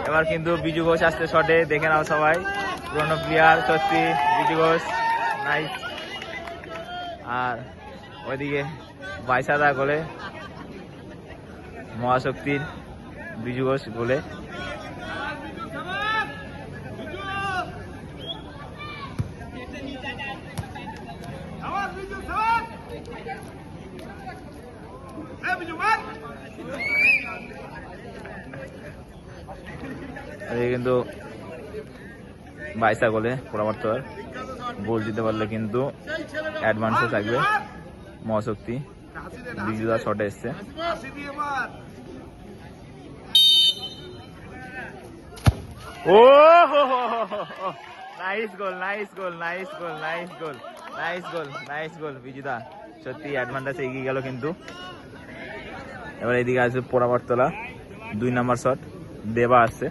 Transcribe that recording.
এবার কিন্তু বিজু ঘোষ আসছে শটে, দেখে নাও সবাই, পুরনো প্লেয়ার সত্যি বিজু ঘোষ, নাইস। আর ওইদিকে বাইসাদা গোলে, মহাশক্তির বিজু ঘোষ গোলে। কিন্তু বাইসা গোলে পরামর্শ, গোল দিতে পারলে কিন্তু অ্যাডভান্সে থাকবে মহাশক্তি। বিজুদা শটে এসছে, ও nice goal, nice goal, nice goal, nice goal, nice goal, nice goal বিজুদা, সত্যি অ্যাডভান্টেজে এগিয়ে গেল কিন্তু। এবার এদিকে আসবে পোড়ামারতলা, 2 নম্বর শট, দেবা আসছে।